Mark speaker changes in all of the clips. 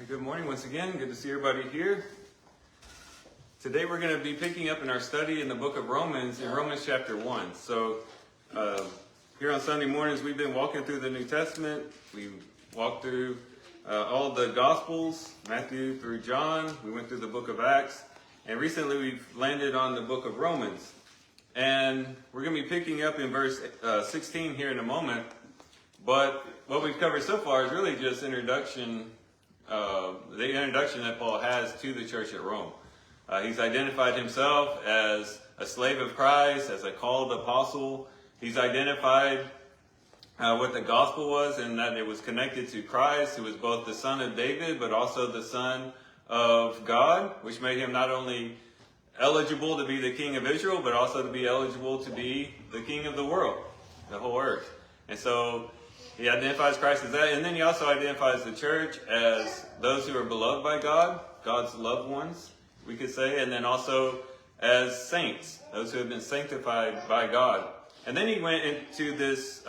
Speaker 1: Good morning once again. Good to see everybody here. Today we're going to be picking up in our study in the book of Romans, in Romans chapter 1. So here on Sunday mornings we've been walking through the New Testament. We walked through all the Gospels, Matthew through John. We went through the book of Acts. And recently we've landed on the book of Romans. And we're going to be picking up in verse 16 here in a moment. But what we've covered so far is really just the introduction that Paul has to the church at Rome. He's identified himself as a slave of Christ, as a called apostle. He's identified what the gospel was, and that it was connected to Christ, who was both the son of David, but also the son of God, which made him not only eligible to be the king of Israel, but also to be eligible to be the king of the world, the whole earth. And so he identifies Christ as that, and then he also identifies the church as those who are beloved by God, God's loved ones, we could say, and then also as saints, those who have been sanctified by God. And then he went into this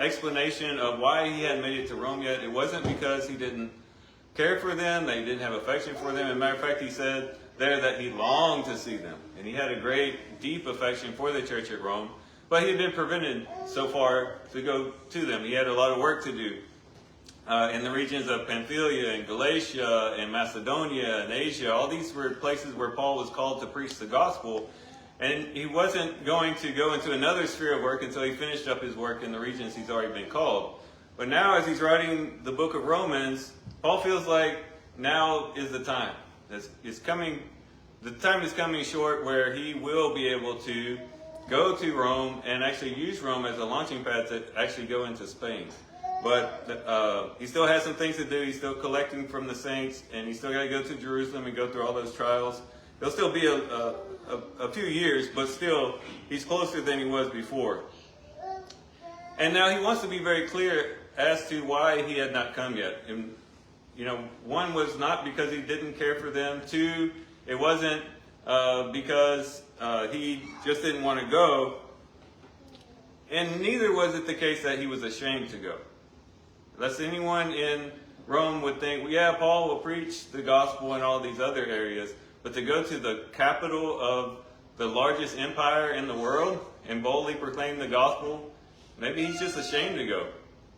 Speaker 1: explanation of why he hadn't made it to Rome yet. It wasn't because he didn't care for them, that he didn't have affection for them. As a matter of fact, he said there that he longed to see them, and he had a great, deep affection for the church at Rome. But he had been prevented so far to go to them. He had a lot of work to do in the regions of Pamphylia and Galatia and Macedonia and Asia. All these were places where Paul was called to preach the gospel. And he wasn't going to go into another sphere of work until he finished up his work in the regions he's already been called. But now, as he's writing the book of Romans, Paul feels like now is the time. It's coming. The time is coming short where he will be able to go to Rome and actually use Rome as a launching pad to actually go into Spain. But he still has some things to do. He's still collecting from the saints, and he's still got to go to Jerusalem and go through all those trials. It'll still be a few years, but still, he's closer than he was before. And now he wants to be very clear as to why he had not come yet. And, one was not because he didn't care for them. Two, it wasn't because he just didn't want to go. And neither was it the case that he was ashamed to go. Lest anyone in Rome would think, yeah, Paul will preach the gospel in all these other areas, but to go to the capital of the largest empire in the world and boldly proclaim the gospel, maybe he's just ashamed to go.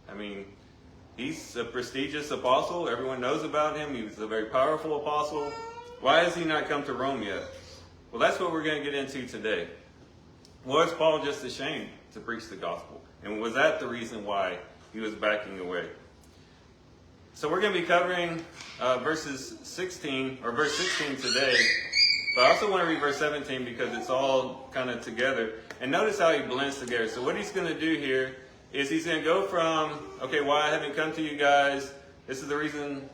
Speaker 1: I mean, he's a prestigious apostle. Everyone knows about him. He was a very powerful apostle. Why has he not come to Rome yet? Well, that's what we're going to get into today. Was Paul just ashamed to preach the gospel? And was that the reason why he was backing away? So we're going to be covering verse 16 today. But I also want to read verse 17 because it's all kind of together. And notice how he blends together. So what he's going to do here is he's going to go from, okay, why I haven't come to you guys. This is the reason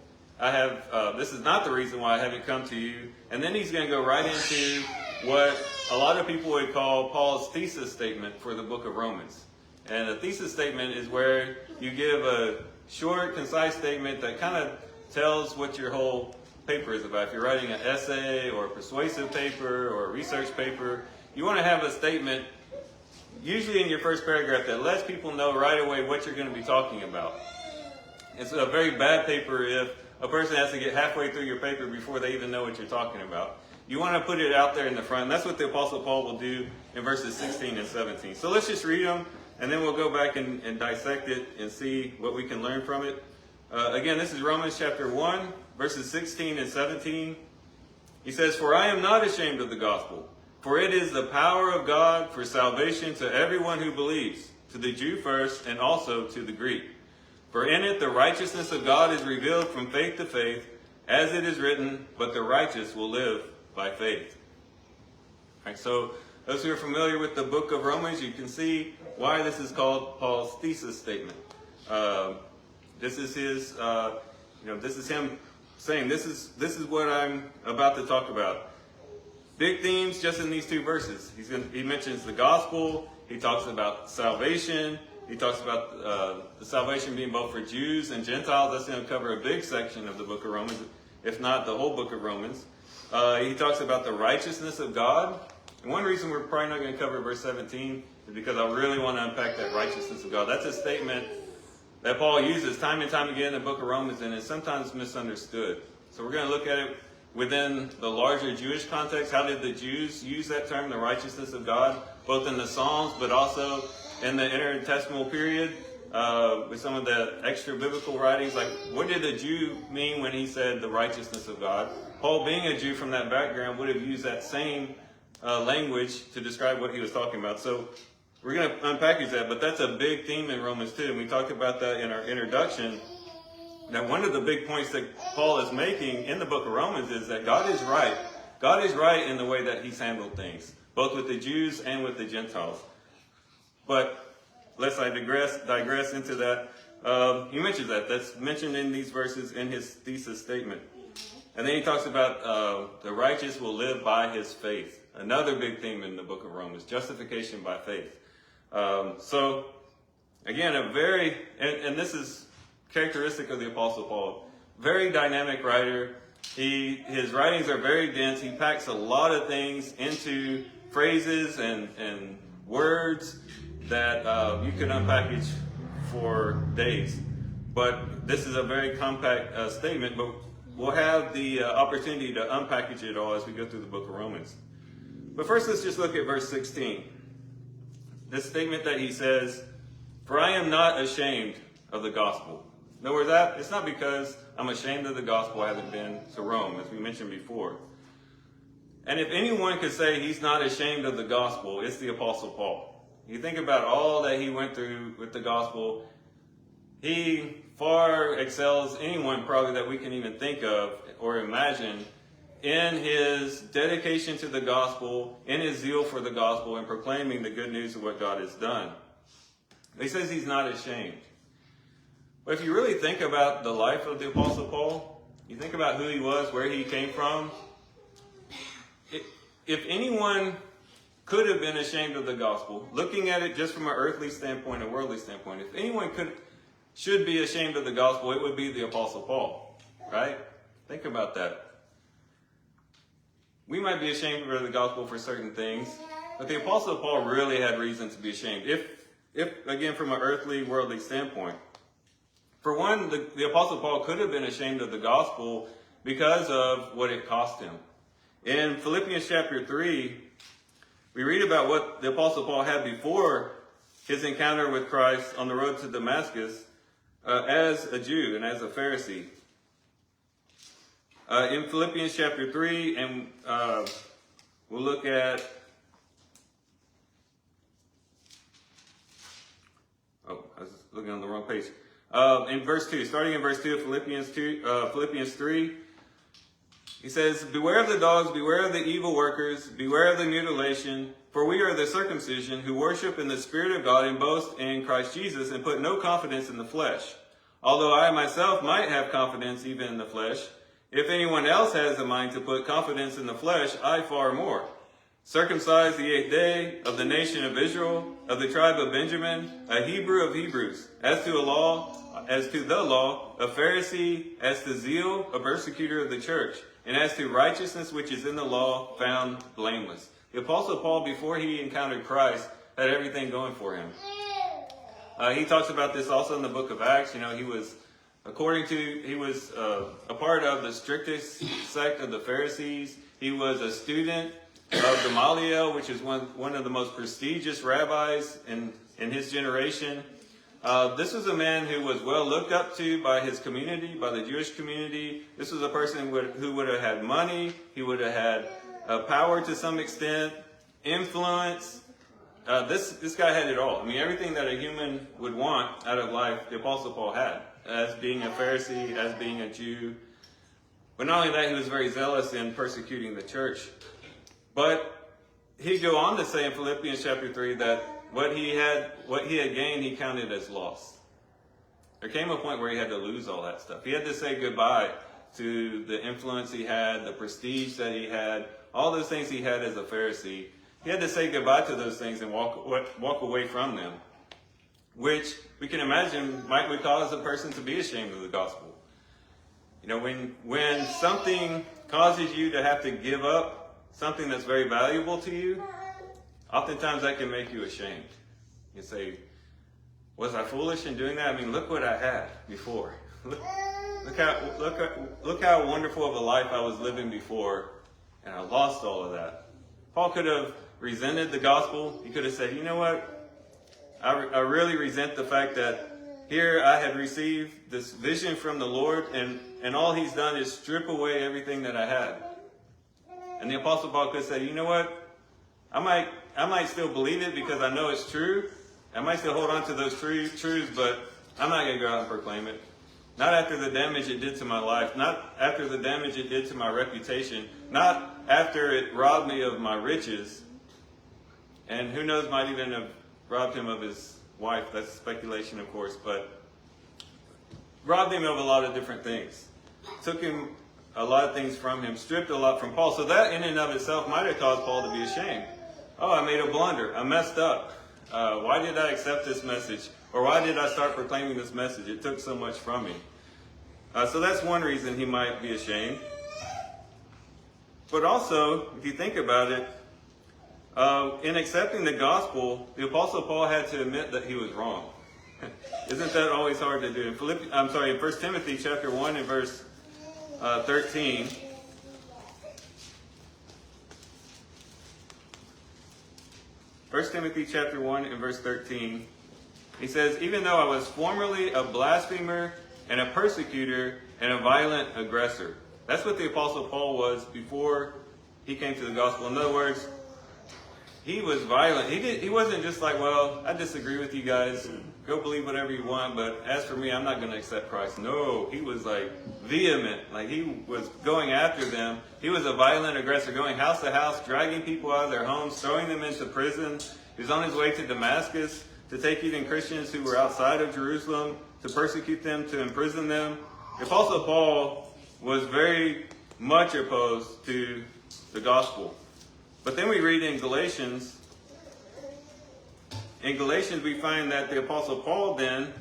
Speaker 1: this is not the reason why I haven't come to you. And then he's going to go right into what a lot of people would call Paul's thesis statement for the book of Romans. And a thesis statement is where you give a short, concise statement that kind of tells what your whole paper is about. If you're writing an essay or a persuasive paper or a research paper, you want to have a statement, usually in your first paragraph, that lets people know right away what you're going to be talking about. It's a very bad paper if a person has to get halfway through your paper before they even know what you're talking about. You want to put it out there in the front. And that's what the Apostle Paul will do in verses 16 and 17. So let's just read them, and then we'll go back and dissect it and see what we can learn from it. Again, this is Romans chapter 1, verses 16 and 17. He says, "For I am not ashamed of the gospel, for it is the power of God for salvation to everyone who believes, to the Jew first and also to the Greek. For in it the righteousness of God is revealed from faith to faith, as it is written, but the righteous will live by faith." All right, so those who are familiar with the book of Romans, you can see why this is called Paul's thesis statement. This is his, this is him saying, this is what I'm about to talk about. Big themes just in these two verses. He mentions the gospel. He talks about salvation. He talks about the salvation being both for Jews and Gentiles. That's going to cover a big section of the book of Romans, if not the whole book of Romans. He talks about the righteousness of God. And one reason we're probably not going to cover verse 17 is because I really want to unpack that righteousness of God. That's a statement that Paul uses time and time again in the book of Romans, and is sometimes misunderstood. So we're going to look at it within the larger Jewish context. How did the Jews use that term, the righteousness of God, both in the Psalms, but also in the intertestamental period, with some of the extra biblical writings? Like, what did a Jew mean when he said the righteousness of God? Paul, being a Jew from that background, would have used that same language to describe what he was talking about. So we're going to unpackage that, but that's a big theme in Romans 2, and we talked about that in our introduction. Now, one of the big points that Paul is making in the book of Romans is that God is right. God is right in the way that he's handled things, both with the Jews and with the Gentiles. But lest I digress into that, he mentions that. That's mentioned in these verses in his thesis statement. And then he talks about the righteous will live by his faith. Another big theme in the book of Romans, justification by faith. So, again, and this is characteristic of the Apostle Paul, very dynamic writer. His writings are very dense. He packs a lot of things into phrases and words that you could unpackage for days. But this is a very compact statement, but we'll have the opportunity to unpackage it all as we go through the book of Romans. But first, let's just look at verse 16. This statement that he says, "For I am not ashamed of the gospel." In other words, it's not because I'm ashamed of the gospel I haven't been to Rome, as we mentioned before. And if anyone could say he's not ashamed of the gospel, it's the Apostle Paul. You think about all that he went through with the gospel. He far excels anyone probably that we can even think of or imagine in his dedication to the gospel, in his zeal for the gospel, and proclaiming the good news of what God has done. He says he's not ashamed. But if you really think about the life of the Apostle Paul, you think about who he was, where he came from, if anyone could have been ashamed of the gospel, looking at it just from an earthly standpoint, a worldly standpoint, if anyone should be ashamed of the gospel, it would be the Apostle Paul, right? Think about that. We might be ashamed of the gospel for certain things, but the Apostle Paul really had reason to be ashamed, if again, from an earthly, worldly standpoint. For one, the Apostle Paul could have been ashamed of the gospel because of what it cost him. In Philippians chapter 3, we read about what the Apostle Paul had before his encounter with Christ on the road to Damascus as a Jew and as a Pharisee. In Philippians chapter 3, and we'll look at, I was looking on the wrong page. In verse 2, starting in verse 2 of Philippians 3, he says, "Beware of the dogs, beware of the evil workers, beware of the mutilation, for we are the circumcision who worship in the Spirit of God and boast in Christ Jesus and put no confidence in the flesh. Although I myself might have confidence even in the flesh, if anyone else has a mind to put confidence in the flesh, I far more. Circumcised the 8th day, of the nation of Israel, of the tribe of Benjamin, a Hebrew of Hebrews, as to the law, a Pharisee, as to zeal, a persecutor of the church, and as to righteousness which is in the law, found blameless." The Apostle Paul, before he encountered Christ, had everything going for him. He talks about this also in the book of Acts. You know, he was a part of the strictest sect of the Pharisees. He was a student of Gamaliel, which is one of the most prestigious rabbis in his generation. This was a man who was well looked up to by his community, by the Jewish community. This was a person who would have had money. He would have had power to some extent, influence. This guy had it all. I mean, everything that a human would want out of life, the Apostle Paul had, as being a Pharisee, as being a Jew. But not only that, he was very zealous in persecuting the church. But he'd go on to say in Philippians chapter 3 that what he had gained, he counted as loss. There came a point where he had to lose all that stuff. He had to say goodbye to the influence he had, the prestige that he had, all those things he had as a Pharisee. He had to say goodbye to those things and walk away from them, which we can imagine might cause a person to be ashamed of the gospel. You know, when something causes you to have to give up something that's very valuable to you, oftentimes that can make you ashamed. You say, Was I foolish in doing that? I mean, look what I had before. Look how wonderful of a life I was living before, and I lost all of that. Paul could have resented the gospel. He could have said, you know what? I really resent the fact that here I had received this vision from the Lord, and all he's done is strip away everything that I had. And the Apostle Paul could say, you know what? I might still believe it because I know it's true. I might still hold on to those truths, but I'm not going to go out and proclaim it. Not after the damage it did to my life. Not after the damage it did to my reputation. Not after it robbed me of my riches. And who knows, might even have robbed him of his wife. That's speculation, of course, but robbed him of a lot of different things. Took him a lot of things from him. Stripped a lot from Paul. So that in and of itself might have caused Paul to be ashamed. Oh, I made a blunder. I messed up. Why did I accept this message? Or why did I start proclaiming this message? It took so much from me. So that's one reason he might be ashamed. But also, if you think about it, in accepting the gospel, the Apostle Paul had to admit that he was wrong. Isn't that always hard to do? In 1 Timothy chapter 1 and verse 13. 1 Timothy chapter 1 and verse 13, he says, even though I was formerly a blasphemer and a persecutor and a violent aggressor. That's what the Apostle Paul was before he came to the gospel. In other words, he was violent. He wasn't just like, well, I disagree with you guys. Go believe whatever you want, but as for me, I'm not going to accept Christ. No, he was like vehement. Like he was going after them. He was a violent aggressor, going house to house, dragging people out of their homes, throwing them into prison. He was on his way to Damascus to take even Christians who were outside of Jerusalem, to persecute them, to imprison them. The Apostle Paul was very much opposed to the gospel. But then we read in Galatians, we find that the Apostle Paul then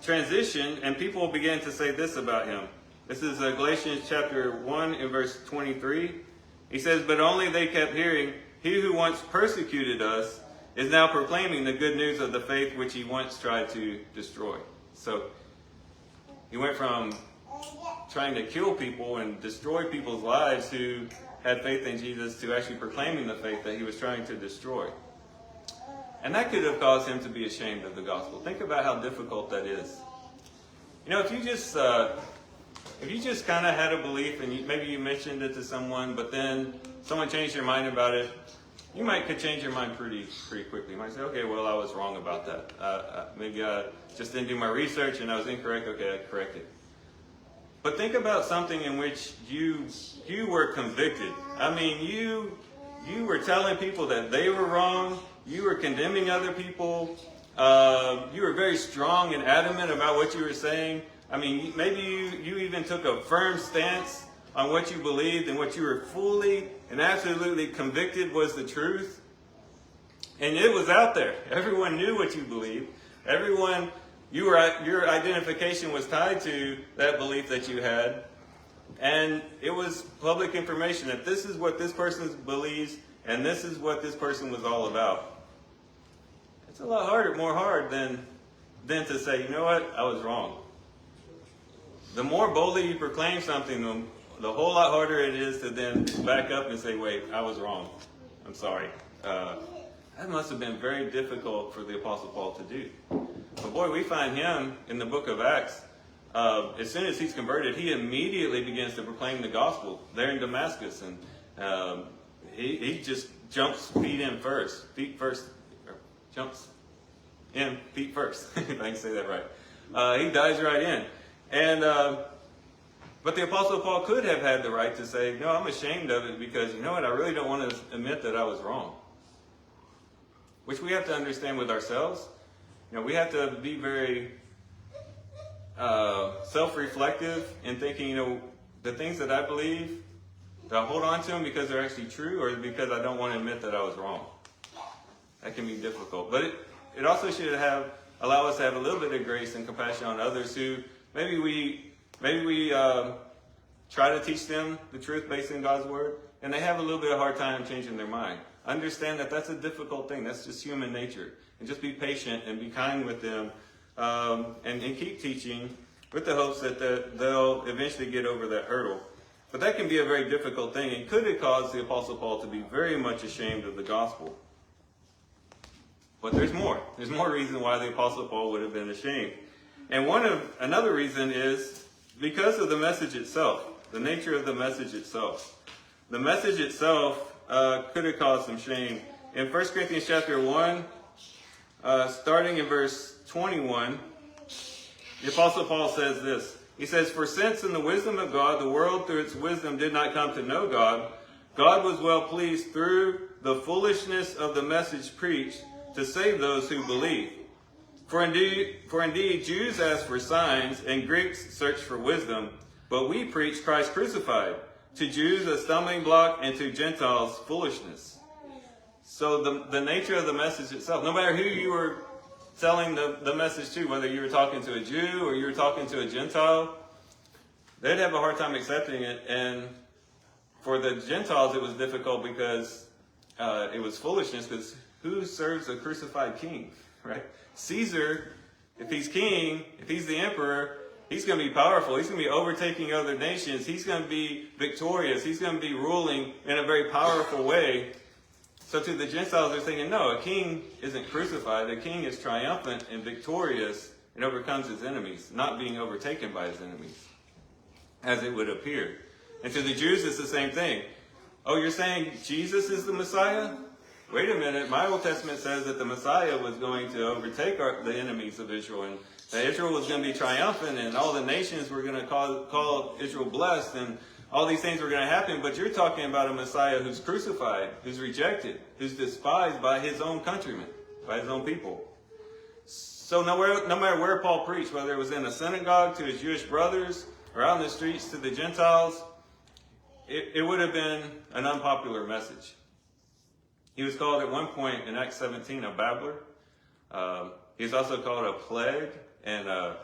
Speaker 1: transitioned, and people began to say this about him. This is Galatians chapter 1 and verse 23. He says, but only they kept hearing, he who once persecuted us is now proclaiming the good news of the faith which he once tried to destroy. So he went from trying to kill people and destroy people's lives who had faith in Jesus to actually proclaiming the faith that he was trying to destroy. And that could have caused him to be ashamed of the gospel. Think about how difficult that is. You know, if you just kind of had a belief and maybe you mentioned it to someone, but then someone changed your mind about it, you could change your mind pretty quickly. You might say, okay, well, I was wrong about that. Maybe I just didn't do my research and I was incorrect. Okay, I correct it. But think about something in which you were convicted. I mean, you were telling people that they were wrong. You were condemning other people. You were very strong and adamant about what you were saying. I mean, maybe you even took a firm stance on what you believed and what you were fully and absolutely convicted was the truth. And it was out there. Everyone knew what you believed. Your identification was tied to that belief that you had. And it was public information that this is what this person believes and this is what this person was all about. It's a lot more hard than to say, you know what, I was wrong. The more boldly you proclaim something, the whole lot harder it is to then back up and say, wait, I was wrong. I'm sorry. That must have been very difficult for the Apostle Paul to do. But boy, we find him in the book of Acts. As soon as he's converted, he immediately begins to proclaim the gospel there in Damascus. And he just jumps feet first. Jumps in feet first, if I can say that right. He dives right in. But the Apostle Paul could have had the right to say, no, I'm ashamed of it because, you know what, I really don't want to admit that I was wrong. Which we have to understand with ourselves. You know, we have to be very self-reflective in thinking, you know, the things that I believe, do I hold on to them because they're actually true or because I don't want to admit that I was wrong? That can be difficult. But it also should allow us to have a little bit of grace and compassion on others who maybe we try to teach them the truth based in God's word, and they have a little bit of hard time changing their mind. Understand that that's a difficult thing. That's just human nature. and just be patient and be kind with them, and keep teaching with the hopes that they'll eventually get over that hurdle. But that can be a very difficult thing, and could have caused the Apostle Paul to be very much ashamed of the gospel. But there's more. There's more reason why the Apostle Paul would have been ashamed. And another reason is because of the message itself, the nature of the message itself. The message itself could have caused some shame. In 1 Corinthians chapter 1, starting in verse 21, the Apostle Paul says this. He says, "For since in the wisdom of God, the world through its wisdom did not come to know God, God was well pleased through the foolishness of the message preached to save those who believe. For indeed, Jews ask for signs, and Greeks search for wisdom. But we preach Christ crucified, to Jews a stumbling block, and to Gentiles foolishness." So the nature of the message itself, no matter who you were telling the message to, whether you were talking to a Jew or you were talking to a Gentile, they'd have a hard time accepting it. And for the Gentiles, it was difficult because it was foolishness, because who serves a crucified king, right? Caesar, if he's king, if he's the emperor, he's going to be powerful. He's going to be overtaking other nations. He's going to be victorious. He's going to be ruling in a very powerful way. So to the Gentiles, they're thinking, no, a king isn't crucified. A king is triumphant and victorious and overcomes his enemies, not being overtaken by his enemies, as it would appear. And to the Jews, it's the same thing. Oh, you're saying Jesus is the Messiah? Wait a minute, my Old Testament says that the Messiah was going to overtake the enemies of Israel, and that Israel was going to be triumphant, and all the nations were going to call Israel blessed, and all these things were going to happen. But you're talking about a Messiah who's crucified, who's rejected, who's despised by his own countrymen, by his own people. So no matter where Paul preached, whether it was in a synagogue to his Jewish brothers or out in the streets to the Gentiles, it would have been an unpopular message. He was called at one point in Acts 17 a babbler. He's also called a plague and a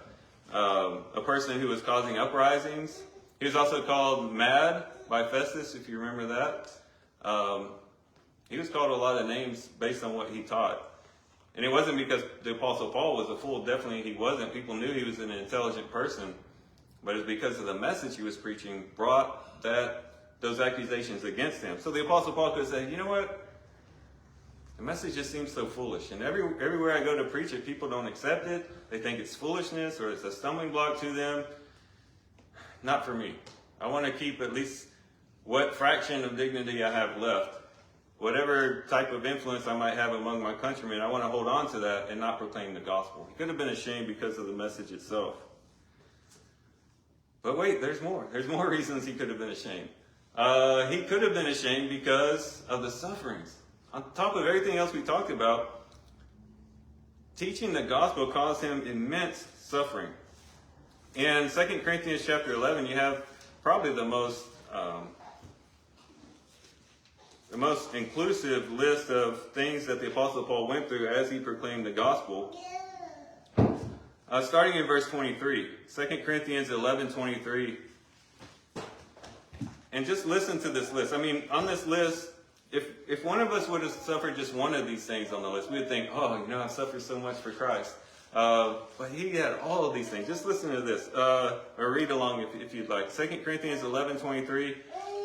Speaker 1: person who was causing uprisings. He was also called mad by Festus, if you remember that. He was called a lot of names based on what he taught. And it wasn't because the Apostle Paul was a fool. Definitely he wasn't. People knew he was an intelligent person. But it's because of the message he was preaching brought those accusations against him. So the Apostle Paul could say, you know what? The message just seems so foolish. And everywhere I go to preach it, people don't accept it. They think it's foolishness or it's a stumbling block to them. Not for me. I want to keep at least what fraction of dignity I have left. Whatever type of influence I might have among my countrymen, I want to hold on to that and not proclaim the gospel. He could have been ashamed because of the message itself. But wait, there's more. There's more reasons he could have been ashamed. He could have been ashamed because of the sufferings. On top of everything else we talked about, teaching the gospel caused him immense suffering. In 2 Corinthians chapter 11, you have probably the most inclusive list of things that the Apostle Paul went through as he proclaimed the gospel. Starting in verse 23, 2 Corinthians 11:23. And just listen to this list. I mean, on this list, if one of us would have suffered just one of these things on the list, we would think, oh, I've suffered so much for Christ. But he had all of these things. Just listen to this, or read along if you'd like. 2 Corinthians 11:23.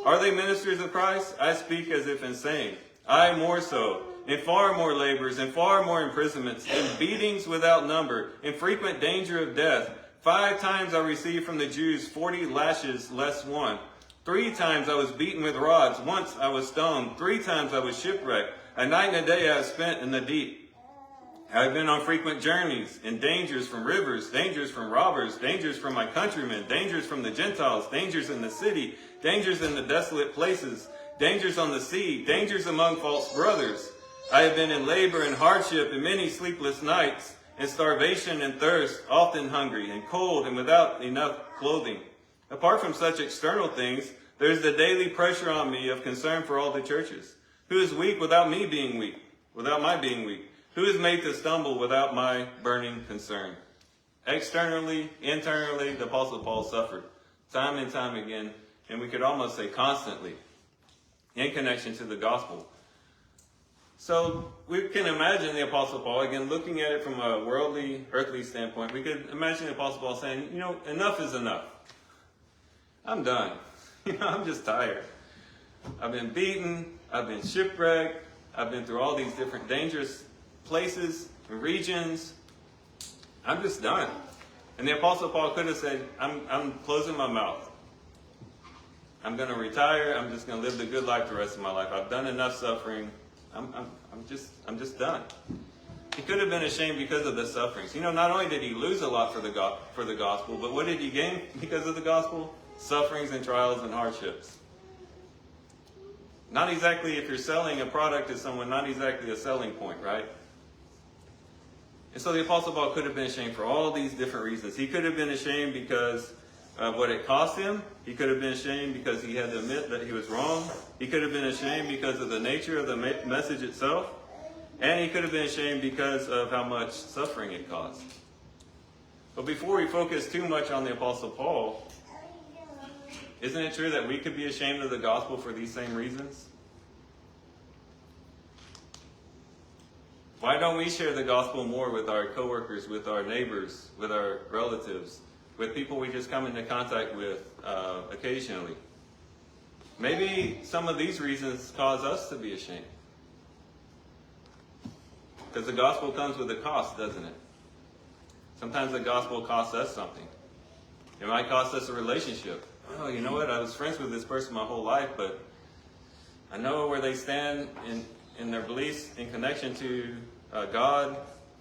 Speaker 1: Are they ministers of Christ? I speak as if insane. I more so. In far more labors, in far more imprisonments, in beatings without number, in frequent danger of death. 5 times I received from the Jews 40 lashes less one. 3 times I was beaten with rods. Once I was stoned. 3 times I was shipwrecked. A night and a day I have spent in the deep. I have been on frequent journeys, in dangers from rivers, dangers from robbers, dangers from my countrymen, dangers from the Gentiles, dangers in the city, dangers in the desolate places, dangers on the sea, dangers among false brothers. I have been in labor and hardship and many sleepless nights, in starvation and thirst, often hungry and cold and without enough clothing. Apart from such external things, there is the daily pressure on me of concern for all the churches. Who is weak without me being weak, without my being weak? Who is made to stumble without my burning concern? Externally, internally, the Apostle Paul suffered time and time again, and we could almost say constantly, in connection to the gospel. So we can imagine the Apostle Paul, again, looking at it from a worldly, earthly standpoint, we could imagine the Apostle Paul saying, enough is enough. I'm done. I'm just tired. I've been beaten. I've been shipwrecked. I've been through all these different dangerous places and regions. I'm just done. And the Apostle Paul could have said, I'm closing my mouth. I'm going to retire. I'm just going to live the good life the rest of my life. I've done enough suffering. I'm just done. He could have been ashamed because of the sufferings. Not only did he lose a lot for the gospel, but what did he gain because of the gospel? Sufferings and trials and hardships. Not exactly, if you're selling a product to someone, not exactly a selling point, right? And so the Apostle Paul could have been ashamed for all these different reasons. He could have been ashamed because of what it cost him. He could have been ashamed because he had to admit that he was wrong. He could have been ashamed because of the nature of the message itself. And he could have been ashamed because of how much suffering it caused. But before we focus too much on the Apostle Paul, isn't it true that we could be ashamed of the gospel for these same reasons? Why don't we share the gospel more with our coworkers, with our neighbors, with our relatives, with people we just come into contact with occasionally? Maybe some of these reasons cause us to be ashamed. Because the gospel comes with a cost, doesn't it? Sometimes the gospel costs us something. It might cost us a relationship. Oh, you know what? I was friends with this person my whole life, but I know where they stand in their beliefs in connection to God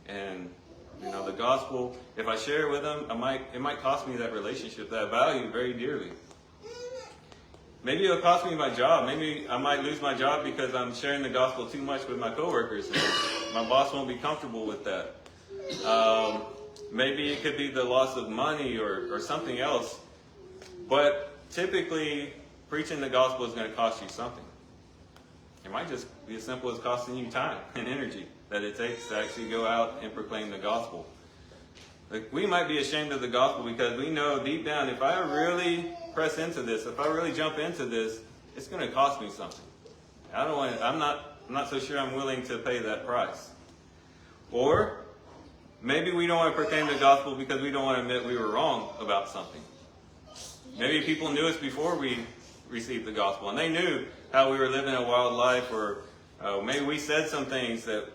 Speaker 1: and the gospel. If I share it with them, it might cost me that relationship that I value very dearly. Maybe it'll cost me my job. Maybe I might lose my job because I'm sharing the gospel too much with my coworkers. And my boss won't be comfortable with that. Maybe it could be the loss of money or something else. But typically, preaching the gospel is going to cost you something. It might just be as simple as costing you time and energy that it takes to actually go out and proclaim the gospel. We might be ashamed of the gospel because we know deep down, if I really press into this, if I really jump into this, it's going to cost me something. I'm not so sure I'm willing to pay that price. Or maybe we don't want to proclaim the gospel because we don't want to admit we were wrong about something. Maybe people knew us before we received the gospel, and they knew how we were living a wild life, or maybe we said some things that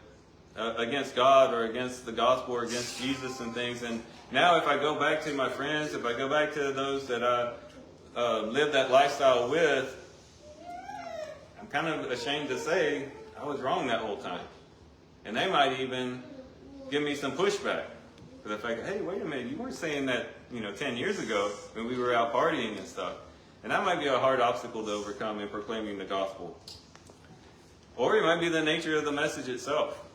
Speaker 1: against God or against the gospel or against Jesus and things. And now if I go back to my friends, if I go back to those that I lived that lifestyle with, I'm kind of ashamed to say I was wrong that whole time. And they might even give me some pushback for the fact that, hey, wait a minute, you weren't saying that 10 years ago when we were out partying and stuff. And that might be a hard obstacle to overcome in proclaiming the gospel. Or it might be the nature of the message itself.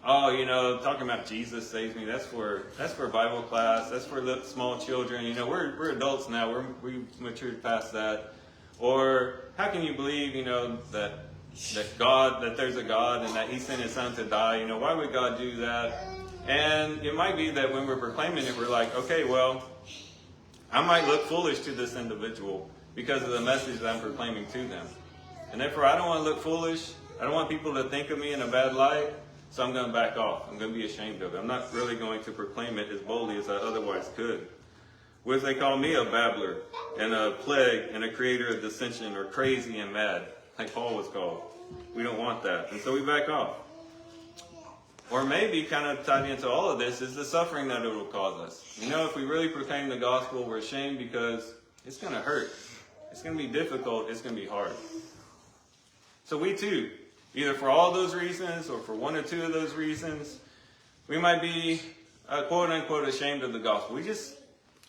Speaker 1: Oh, talking about Jesus saves me, that's for Bible class, that's for small children. We're adults now, we've matured past that. Or how can you believe, that there's a God and that He sent His Son to die? Why would God do that? And it might be that when we're proclaiming it, we're like, okay, well, I might look foolish to this individual because of the message that I'm proclaiming to them. And therefore, I don't want to look foolish. I don't want people to think of me in a bad light. So I'm going to back off. I'm going to be ashamed of it. I'm not really going to proclaim it as boldly as I otherwise could. What if they call me a babbler and a plague and a creator of dissension or crazy and mad, like Paul was called? We don't want that. And so we back off. Or maybe kind of tied into all of this is the suffering that it will cause us. If we really proclaim the gospel, we're ashamed because it's going to hurt. It's going to be difficult. It's going to be hard. So we too, either for all those reasons or for one or two of those reasons, we might be quote unquote ashamed of the gospel. We just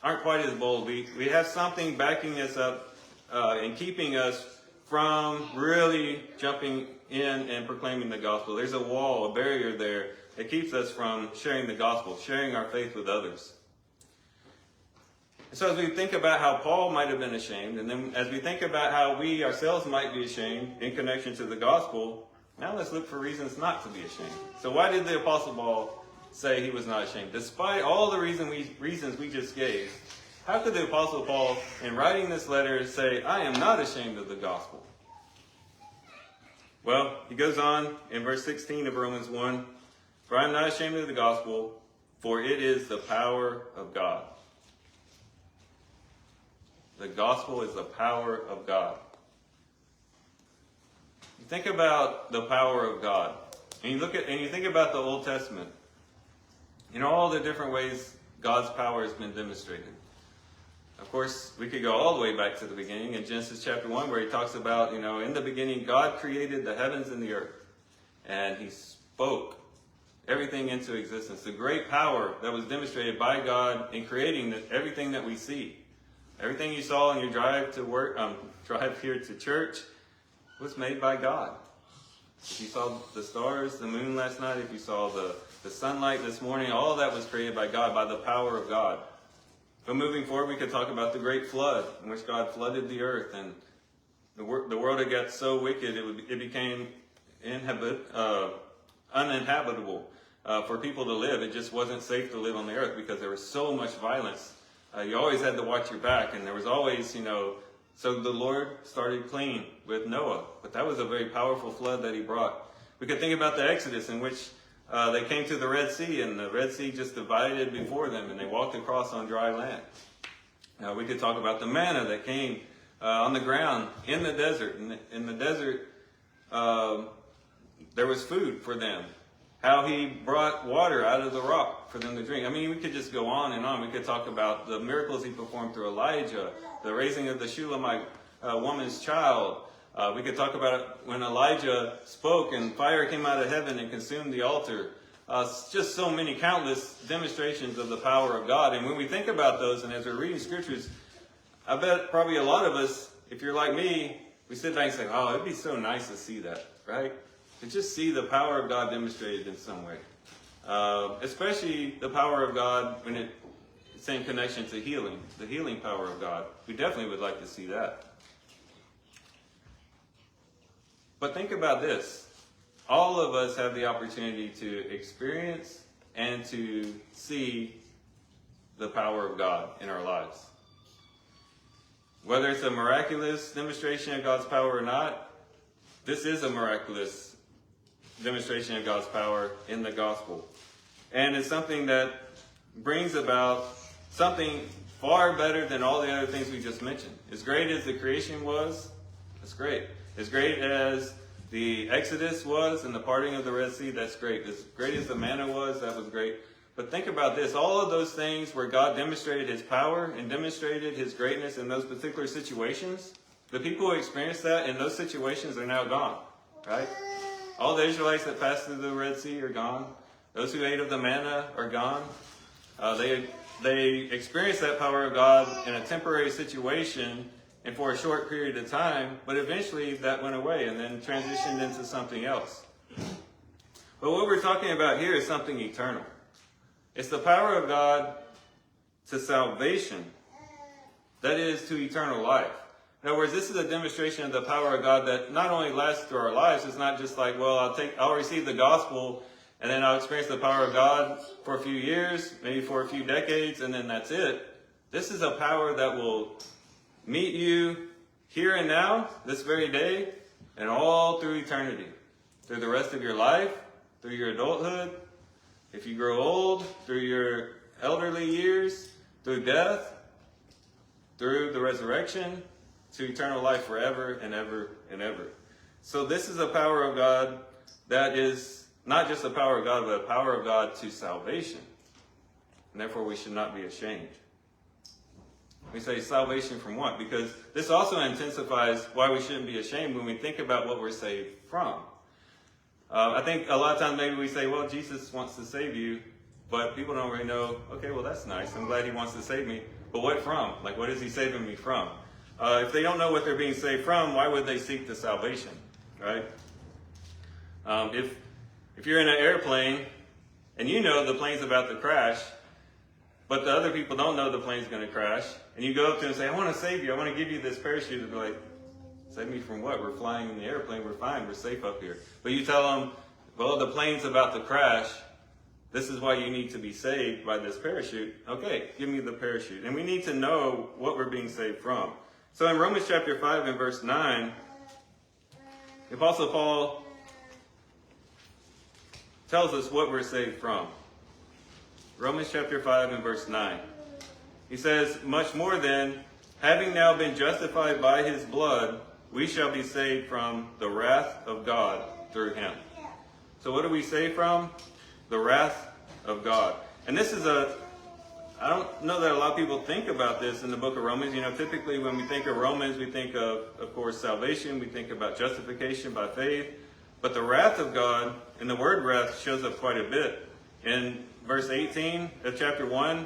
Speaker 1: aren't quite as bold. We have something backing us up and keeping us from really jumping in and proclaiming the gospel. There's a wall, a barrier there that keeps us from sharing the gospel, sharing our faith with others. So as we think about how Paul might have been ashamed, and then as we think about how we ourselves might be ashamed in connection to the gospel, now let's look for reasons not to be ashamed. So why did the Apostle Paul say he was not ashamed? Despite all the reasons we just gave, how could the Apostle Paul, in writing this letter, say, I am not ashamed of the gospel? Well, he goes on in verse 16 of Romans 1, "For I am not ashamed of the gospel, for it is the power of God." The gospel is the power of God. You think about the power of God, and you think about the Old Testament, all the different ways God's power has been demonstrated. Of course, we could go all the way back to the beginning in Genesis chapter 1, where he talks about, in the beginning, God created the heavens and the earth, and he spoke everything into existence. The great power that was demonstrated by God in creating everything that we see. Everything you saw on your drive to work, drive here to church, was made by God. If you saw the stars, the moon last night, if you saw the sunlight this morning, all of that was created by God, by the power of God. But moving forward, we could talk about the great flood, in which God flooded the earth, and the world had got so wicked it became uninhabitable for people to live. It just wasn't safe to live on the earth because there was so much violence. You always had to watch your back, and there was always, so the Lord started clean with Noah. But that was a very powerful flood that he brought. We could think about the Exodus, in which they came to the Red Sea, and the Red Sea just divided before them, and they walked across on dry land. We could talk about the manna that came on the ground in the desert. In the desert, there was food for them. How he brought water out of the rock for them to drink. We could just go on and on. We could talk about the miracles he performed through Elijah, the raising of the Shulamite woman's child. We could talk about when Elijah spoke and fire came out of heaven and consumed the altar. Just so many countless demonstrations of the power of God. And when we think about those, and as we're reading scriptures, I bet probably a lot of us, if you're like me, we sit back and say, oh, it'd be so nice to see that, right? To just see the power of God demonstrated in some way. Especially the power of God when it's in connection to healing, the healing power of God. We definitely would like to see that. But think about this. All of us have the opportunity to experience and to see the power of God in our lives. Whether it's a miraculous demonstration of God's power or not, this is a miraculous demonstration of God's power in the gospel. And it's something that brings about something far better than all the other things we just mentioned. As great as the creation was, that's great. As great as the Exodus was and the parting of the Red Sea, that's great. As great as the manna was, that was great. But think about this. All of those things where God demonstrated his power and demonstrated his greatness in those particular situations, the people who experienced that in those situations are now gone, right? All the Israelites that passed through the Red Sea are gone. Those who ate of the manna are gone. They experienced that power of God in a temporary situation and for a short period of time, but eventually that went away and then transitioned into something else. But what we're talking about here is something eternal. It's the power of God to salvation, that is, to eternal life. In other words, this is a demonstration of the power of God that not only lasts through our lives. It's not just like, well, I'll receive the gospel and then I'll experience the power of God for a few years, maybe for a few decades, and then that's it. This is a power that will meet you here and now, this very day, and all through eternity. Through the rest of your life, through your adulthood, if you grow old, through your elderly years, through death, through the resurrection, to eternal life forever and ever and ever. So this is a power of God that is not just the power of God, but a power of God to salvation. And therefore we should not be ashamed. We say salvation from what? Because this also intensifies why we shouldn't be ashamed when we think about what we're saved from. I think a lot of times maybe we say, well, Jesus wants to save you, but people don't really know, okay, well, that's nice. I'm glad he wants to save me. But what from? Like, what is he saving me from? If they don't know what they're being saved from, why would they seek the salvation, right? If you're in an airplane and you know the plane's about to crash, but the other people don't know the plane's going to crash, and you go up to them and say, I want to save you, I want to give you this parachute, and they're like, save me from what? We're flying in the airplane, we're fine, we're safe up here. But you tell them, well, the plane's about to crash, this is why you need to be saved by this parachute. Okay, give me the parachute. And we need to know what we're being saved from. So in Romans chapter 5 and verse 9, the Apostle Paul tells us what we're saved from. Romans chapter 5 and verse 9. He says, much more then, having now been justified by his blood, we shall be saved from the wrath of God through him. So what are we saved from? The wrath of God. And this is I don't know that a lot of people think about this in the book of Romans. You know, typically when we think of Romans, we think of course, salvation. We think about justification by faith. But the wrath of God, and the word wrath shows up quite a bit. In verse 18 of chapter 1,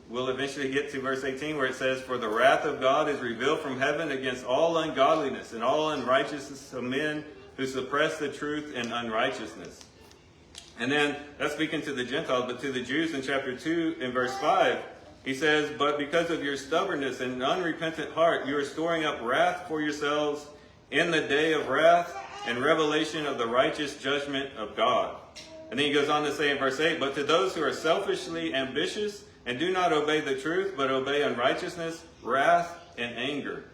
Speaker 1: we'll eventually get to verse 18 where it says, for the wrath of God is revealed from heaven against all ungodliness and all unrighteousness of men who suppress the truth in unrighteousness. And then that's speaking to the Gentiles, but to the Jews in chapter 2 in verse 5, he says, but because of your stubbornness and unrepentant heart, you are storing up wrath for yourselves in the day of wrath and revelation of the righteous judgment of God. And then he goes on to say in verse 8, but to those who are selfishly ambitious and do not obey the truth, but obey unrighteousness, wrath and anger.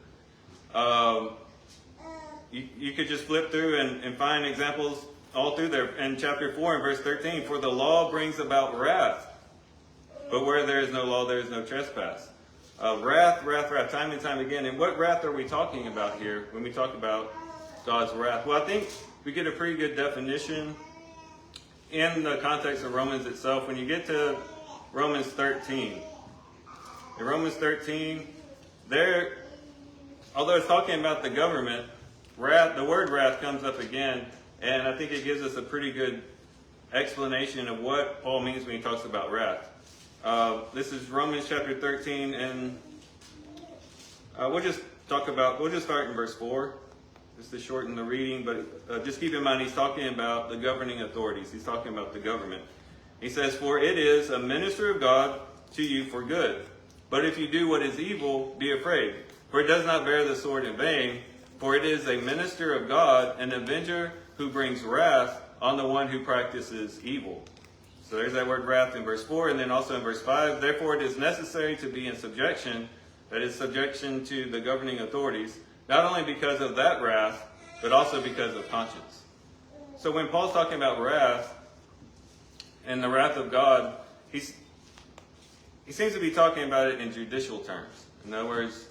Speaker 1: You could just flip through and find examples all through there. In chapter 4 and verse 13, for the law brings about wrath, but where there is no law, there is no trespass. Wrath, time and time again. And what wrath are we talking about here when we talk about God's wrath? Well, I think we get a pretty good definition in the context of Romans itself. When you get to Romans 13, in Romans 13, there, although it's talking about the government, wrath, the word wrath comes up again, and I think it gives us a pretty good explanation of what Paul means when he talks about wrath. This is Romans chapter 13, and we'll just start in verse 4, just to shorten the reading, but just keep in mind he's talking about the governing authorities. He's talking about the government. He says, for it is a minister of God to you for good. But if you do what is evil, be afraid. For it does not bear the sword in vain, for it is a minister of God, an avenger who brings wrath on the one who practices evil. So there's that word wrath in verse 4, and then also in verse 5, therefore it is necessary to be in subjection, that is subjection to the governing authorities, not only because of that wrath, but also because of conscience. So when Paul's talking about wrath and the wrath of God, he seems to be talking about it in judicial terms. In other words,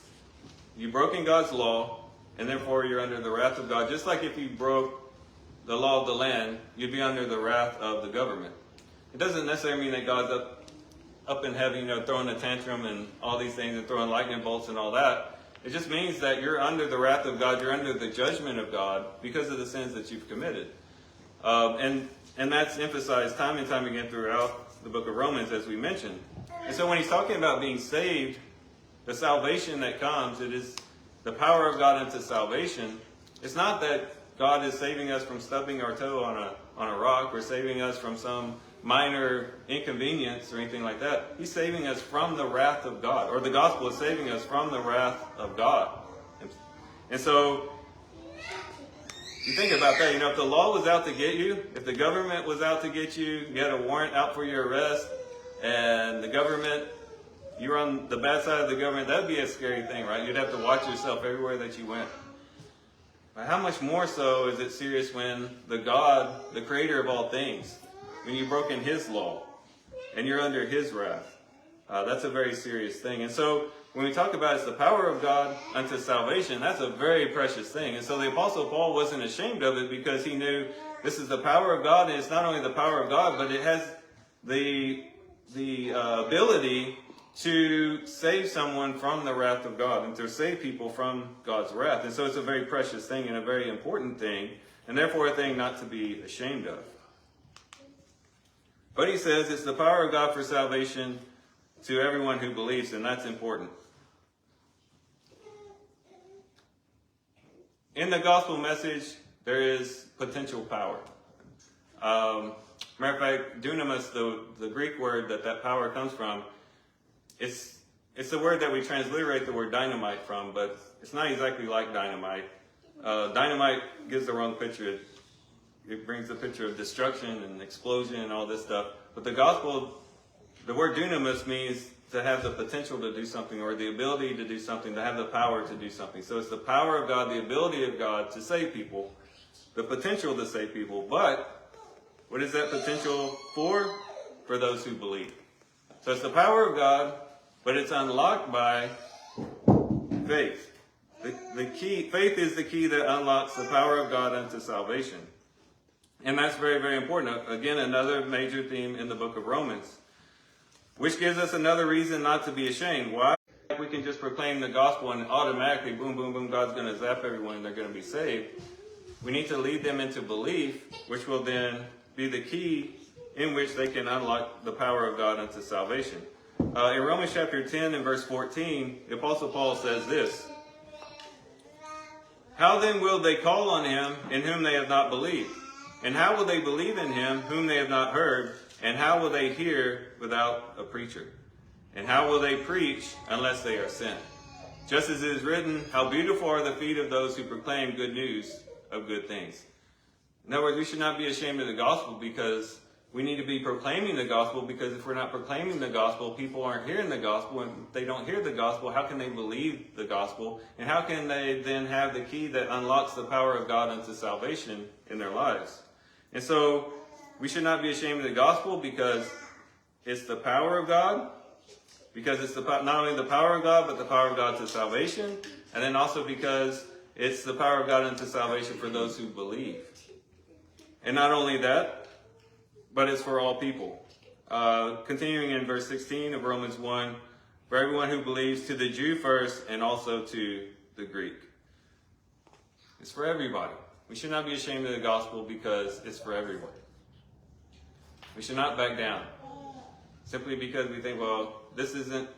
Speaker 1: you've broken God's law, and therefore you're under the wrath of God. Just like if you broke the law of the land, you'd be under the wrath of the government. It doesn't necessarily mean that God's up in heaven, throwing a tantrum and all these things and throwing lightning bolts and all that. It just means that you're under the wrath of God, you're under the judgment of God because of the sins that you've committed. And that's emphasized time and time again throughout the book of Romans, as we mentioned. And so when he's talking about being saved, the salvation that comes, it is the power of God unto salvation. It's not that God is saving us from stubbing our toe on a rock or saving us from some minor inconvenience or anything like that. He's saving us from the wrath of God, or the gospel is saving us from the wrath of God. And so you think about that, if the law was out to get you, if the government was out to get you, you had a warrant out for your arrest, and the government, you were on the bad side of the government, that'd be a scary thing, right? You'd have to watch yourself everywhere that you went. But how much more so is it serious when the God, the creator of all things, when you've broken his law and you're under his wrath? That's a very serious thing. And so when we talk about it's the power of God unto salvation, that's a very precious thing. And so the Apostle Paul wasn't ashamed of it because he knew this is the power of God, and it's not only the power of God, but it has the ability to save someone from the wrath of God and to save people from God's wrath. And so it's a very precious thing and a very important thing, and therefore a thing not to be ashamed of. But he says it's the power of God for salvation to everyone who believes, and that's important. In the gospel message, there is potential power. Matter of fact, dunamis, the Greek word that power comes from, it's the word that we transliterate the word dynamite from, but it's not exactly like dynamite. Dynamite gives the wrong picture. It brings the picture of destruction and explosion and all this stuff. But the gospel, the word dunamis means to have the potential to do something, or the ability to do something, to have the power to do something. So it's the power of God, the ability of God to save people. the potential to save people. But what is that potential for? For those who believe. So it's the power of God, but it's unlocked by faith. Faith is the key that unlocks the power of God unto salvation. And that's very, very important. Again, another major theme in the book of Romans, which gives us another reason not to be ashamed. Why? We can just proclaim the gospel and automatically, boom, boom, boom, God's going to zap everyone and they're going to be saved. We need to lead them into belief, which will then be the key in which they can unlock the power of God unto salvation. In Romans chapter 10 and verse 14, the Apostle Paul says this: "How then will they call on him in whom they have not believed? And how will they believe in him whom they have not heard? And how will they hear without a preacher? And how will they preach unless they are sent? Just as it is written, how beautiful are the feet of those who proclaim good news of good things." In other words, we should not be ashamed of the gospel, because we need to be proclaiming the gospel, because if we're not proclaiming the gospel, people aren't hearing the gospel. And if they don't hear the gospel, how can they believe the gospel? And how can they then have the key that unlocks the power of God unto salvation in their lives? And so we should not be ashamed of the gospel, because it's the power of God, because it's not only the power of God, but the power of God to salvation. And then also because it's the power of God unto salvation for those who believe. And not only that, but it's for all people. Continuing in verse 16 of Romans 1, for everyone who believes, to the Jew first and also to the Greek. It's for everybody. We should not be ashamed of the gospel, because it's for everyone. We should not back down simply because we think, well, this isn't,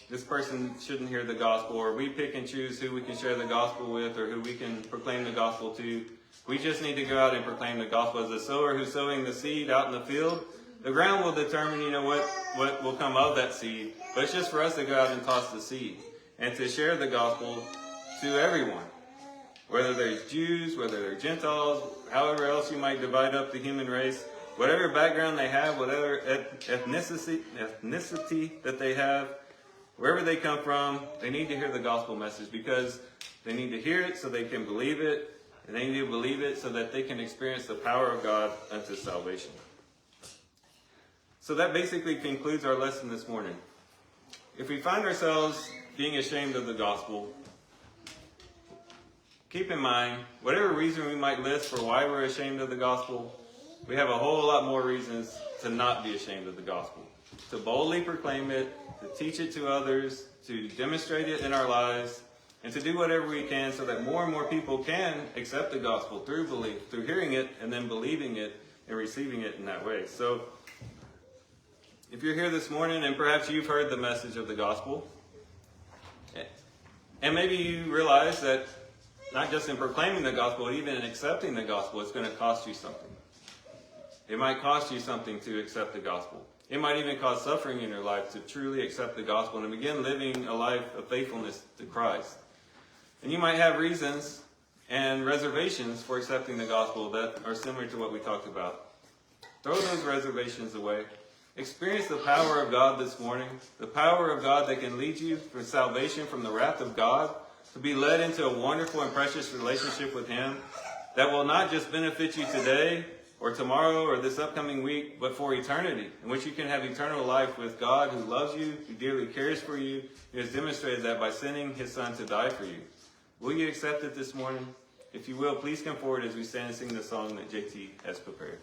Speaker 1: this person shouldn't hear the gospel, or we pick and choose who we can share the gospel with or who we can proclaim the gospel to. We just need to go out and proclaim the gospel. As a sower who's sowing the seed out in the field, the ground will determine, what will come of that seed. But it's just for us to go out and toss the seed and to share the gospel to everyone. Whether there's Jews, whether they're Gentiles, however else you might divide up the human race, whatever background they have, whatever ethnicity that they have, wherever they come from, they need to hear the gospel message, because they need to hear it so they can believe it. And they need to believe it so that they can experience the power of God unto salvation. So that basically concludes our lesson this morning. If we find ourselves being ashamed of the gospel, keep in mind, whatever reason we might list for why we're ashamed of the gospel, we have a whole lot more reasons to not be ashamed of the gospel. To boldly proclaim it, to teach it to others, to demonstrate it in our lives, and to do whatever we can so that more and more people can accept the gospel through belief, through hearing it and then believing it and receiving it in that way. So if you're here this morning and perhaps you've heard the message of the gospel, and maybe you realize that not just in proclaiming the gospel, even in accepting the gospel, it's going to cost you something. It might cost you something to accept the gospel. It might even cause suffering in your life to truly accept the gospel and begin living a life of faithfulness to Christ. And you might have reasons and reservations for accepting the gospel that are similar to what we talked about. Throw those reservations away. Experience the power of God this morning, the power of God that can lead you for salvation from the wrath of God, to be led into a wonderful and precious relationship with Him that will not just benefit you today or tomorrow or this upcoming week, but for eternity, in which you can have eternal life with God who loves you, who dearly cares for you, who has demonstrated that by sending His Son to die for you. Will you accept it this morning? If you will, please come forward as we stand and sing the song that JT has prepared.